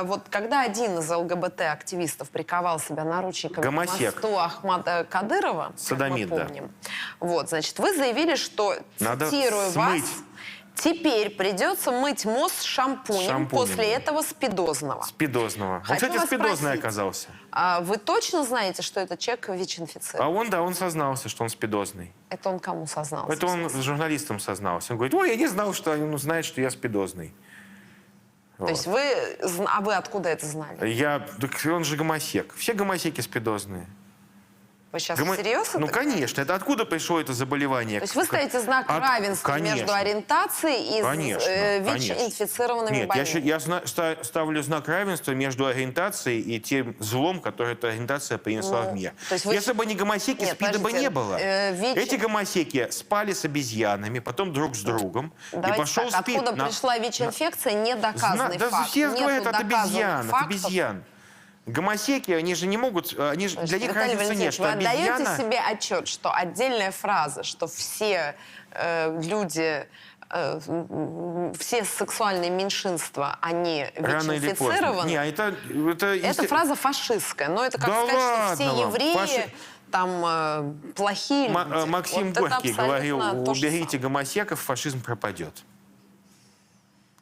Вот когда один из ЛГБТ-активистов приковал себя наручниками к мосту Ахмада Кадырова, Садомит, как мы помним, вот, значит, вы заявили, что, цитирую вас, теперь придется мыть мост шампунем после этого спидозного. Он, кстати, спидозный оказался. А вы точно знаете, что этот человек ВИЧ-инфицирован? Он сознался, что он спидозный. Это он кому сознался? Это он журналистам сознался. Он говорит, ой, я не знал, что он знает, что я спидозный. То есть вы... А вы откуда это знали? Так он же гомосек. Все гомосеки спидозные. Вы сейчас серьезно? Ну, конечно. Это откуда пришло это заболевание? То есть вы ставите знак равенства между ориентацией и ВИЧ-инфицированными больными? Я ставлю знак равенства между ориентацией и тем злом, которое эта ориентация принесла в мир. Если бы не гомосеки, СПИДа бы не было. Эти гомосеки спали с обезьянами, потом друг с другом. И пошел СПИД. Откуда пришла ВИЧ-инфекция, недоказанный факт. Да все говорят от обезьян. Гомосеки, они же не могут, для них разницы нет, что обезьяна... Вы отдаете себе отчет, что отдельная фраза, что все люди, все сексуальные меньшинства, они ВИЧ-инфицированы? Это фраза фашистская, но это как сказать, что все евреи... там плохие люди. Максим Горький говорил, уберите гомосеков, фашизм пропадет.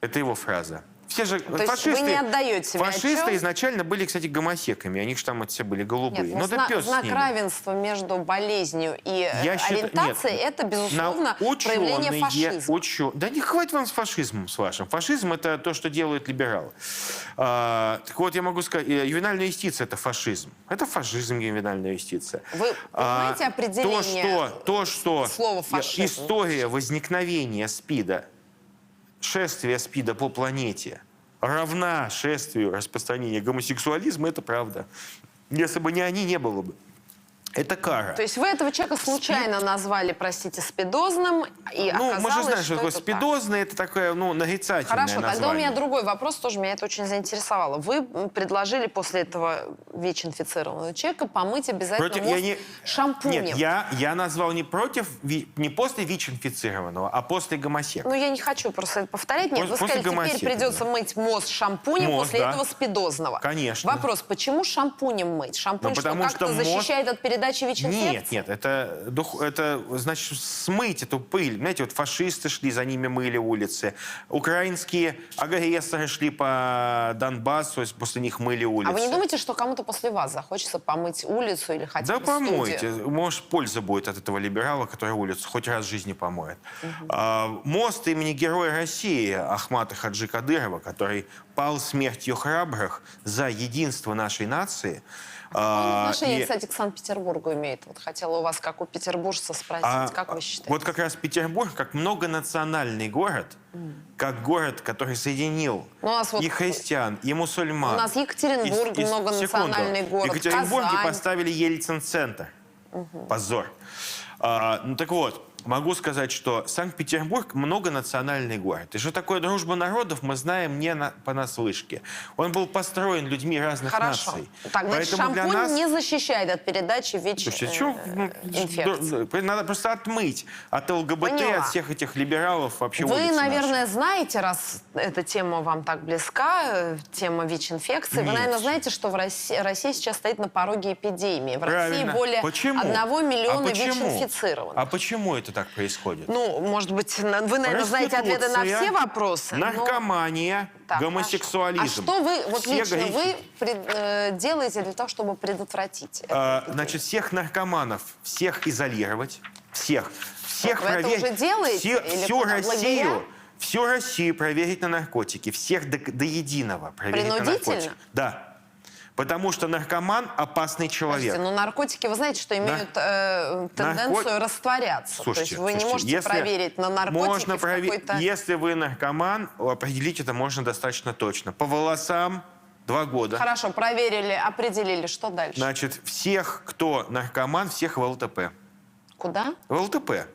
Это его фраза. Все же фашисты, вы не отдаете себе фашисты изначально были, кстати, гомосеками. Они же там все были голубые. Нет, знак равенства между болезнью и ориентацией – это, безусловно, проявление фашизма. Да не хватит вам с фашизмом с вашим. Фашизм – это то, что делают либералы. Так вот, я могу сказать, ювенальная юстиция – это фашизм. Это фашизм, ювенальная юстиция. Вы понимаете определение слова фашизм? История возникновения СПИДа, шествие СПИДа по планете равна шествию распространения гомосексуализма, это правда. Если бы не они, не было бы. Это кара. То есть вы этого человека случайно назвали, простите, спидозным, и оказалось, мы же знаем, что такое спидозное, это такое, нарицательное Хорошо, название. тогда у меня другой вопрос, тоже меня это очень заинтересовало. Вы предложили после этого ВИЧ-инфицированного человека помыть обязательно мост шампунем. Нет, я назвал не после ВИЧ-инфицированного, а после гомосека. Ну, я не хочу просто это повторять. Нет, вы сказали, теперь придется мыть мост шампунем после этого спидозного. Конечно. Вопрос, почему шампунем мыть? Шампунь как-то защищает от передачи ВИЧ-инфекции? Нет, это значит смыть эту пыль. Знаете, вот фашисты шли, за ними мыли улицы. Украинские агрессоры шли по Донбассу, после них мыли улицы. А вы не думаете, что кому-то после вас захочется помыть улицу или хотя бы студию? Да помойте. Может, польза будет от этого либерала, который улицу хоть раз в жизни помоет. Мост имени Героя России Ахмата Хаджи Кадырова, который пал смертью храбрых за единство нашей нации. Отношение, кстати, к Санкт-Петербургу имеет. Вот хотела у вас, как у петербуржца, спросить, как вы считаете? Вот как раз Петербург, как многонациональный город, как город, который соединил и христиан, и мусульман. У нас Екатеринбург многонациональный город, В Екатеринбурге поставили Ельцин-центр. Позор. Ну так вот, могу сказать, что Санкт-Петербург многонациональный город. И что такое дружба народов, мы знаем не понаслышке. Он был построен людьми разных наций. Так, значит, шампунь не защищает от передачи ВИЧ-инфекции. Надо просто отмыть от ЛГБТ, от всех этих либералов вообще. Вы, наверное, знаете, раз эта тема вам так близка, тема ВИЧ-инфекции, вы, наверное, знаете, что Россия сейчас стоит на пороге эпидемии. В России более 1 миллиона ВИЧ-инфицированных. А почему это так происходит? Ну, может быть, вы, наверное, знаете ответы на все вопросы. Наркомания, гомосексуализм. А что вы, вот лично вы делаете для того, чтобы предотвратить это? Значит, всех наркоманов, всех изолировать, всех вы это уже делаете? Всю Россию проверить на наркотики, всех до единого проверить на наркотики. Принудительно? Да. Потому что наркоман – опасный человек. Слушайте, но наркотики, вы знаете, что имеют тенденцию растворяться. Слушайте, то есть вы не можете проверить на наркотики какой-то... Если вы наркоман, определить это можно достаточно точно. По волосам 2 года. Хорошо, проверили, определили. Что дальше? Значит, всех, кто наркоман, всех в ЛТП. Куда? В ЛТП.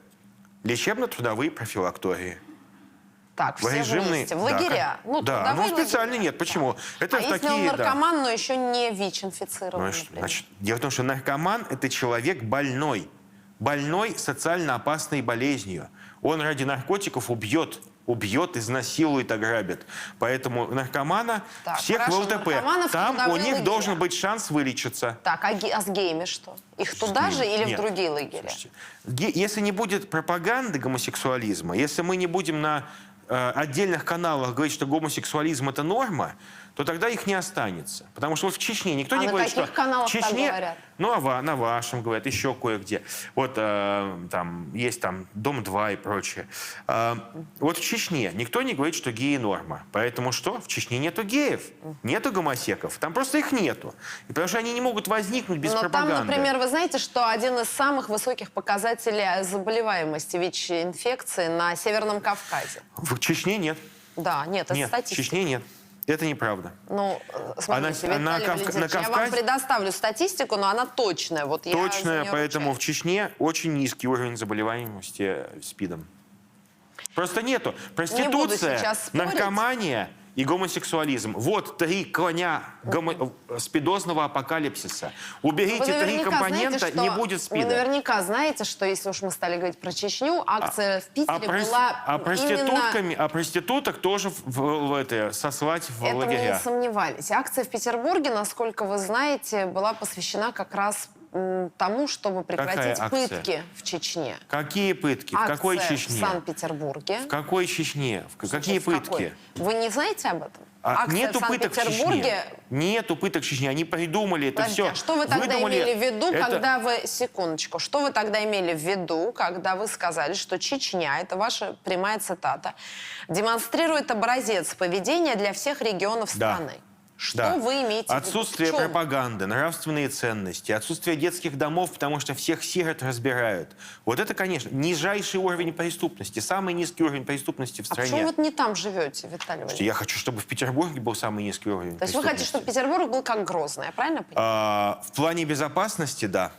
Лечебно-трудовые профилактории. Так, все вместе, в лагеря. Да, специально нет. Почему? Это если он наркоман, но еще не ВИЧ-инфицирован, значит, дело в том, что наркоман – это человек больной. Больной социально опасной болезнью. Он ради наркотиков убьет убьет, изнасилует, ограбит. Поэтому наркомана Так, всех хорошо, в ЛТП. наркоманов Там туда у в них лагеря. должен быть шанс вылечиться. Так, а с геями что? Их туда же или Нет. в другие лагеря? Слушайте, если не будет пропаганды гомосексуализма, если мы не будем на отдельных каналах говорить, что гомосексуализм — это норма, то тогда их не останется. Потому что вот в Чечне никто не на говорит, каких что каналах в так Чечне, говорят? ну, на вашем говорят, еще кое-где. Вот там есть там Дом-2 и прочее. Вот в Чечне никто не говорит, что геи норма. Поэтому что? В Чечне нету геев, нету гомосеков. Там просто их нету. И потому что они не могут возникнуть без Но пропаганды. там, например, вы знаете, что один из самых высоких показателей заболеваемости ВИЧ-инфекции на Северном Кавказе. В Чечне нет. Да, нет, это Нет, в статистика. Чечне нет. Это неправда. Ну, смотрите, на Виталий Кавказе- Валентинович, я вам предоставлю статистику, но она точная. Вот я за Точно, неё поэтому в ручаюсь. Чечне очень низкий уровень заболеваемости СПИДом. Просто нету. Проституция, сейчас спорить. наркомания и гомосексуализм. Вот три коня спидозного апокалипсиса. Уберите три наверняка компонента, знаете, не что- будет Вы СПИДа. наверняка знаете, что если уж мы стали говорить про Чечню, акция в Питере была именно... А проституток тоже сослать в Это мы не лагеря. сомневались. Акция в Петербурге, насколько вы знаете, была посвящена как раз тому, чтобы прекратить акция? пытки в Чечне. Какие пытки? В Акция какой в Чечне? Санкт-Петербурге. В какой Чечне? Какие В какой? пытки? Вы не знаете об этом? Акция Нету в пыток в Санкт-Петербурге. Чечне. Нету пыток в Чечне. Они придумали это Подождите, все. а что вы тогда имели в виду, когда вы... Секундочку. Что вы тогда имели в виду, когда вы сказали, что Чечня, это ваша прямая цитата, демонстрирует образец поведения для всех регионов Да. страны? Что Да. вы имеете в виду? Отсутствие В чем? пропаганды, нравственные ценности, отсутствие детских домов, потому что всех сирот разбирают. Вот это, конечно, нижайший уровень преступности, самый низкий уровень преступности в А почему стране. вы вот не там живете, Виталий Валерьевич? Я хочу, чтобы в Петербурге был самый низкий уровень То есть вы хотите, чтобы Петербург был как Грозный, я правильно понимаю? В плане безопасности, да.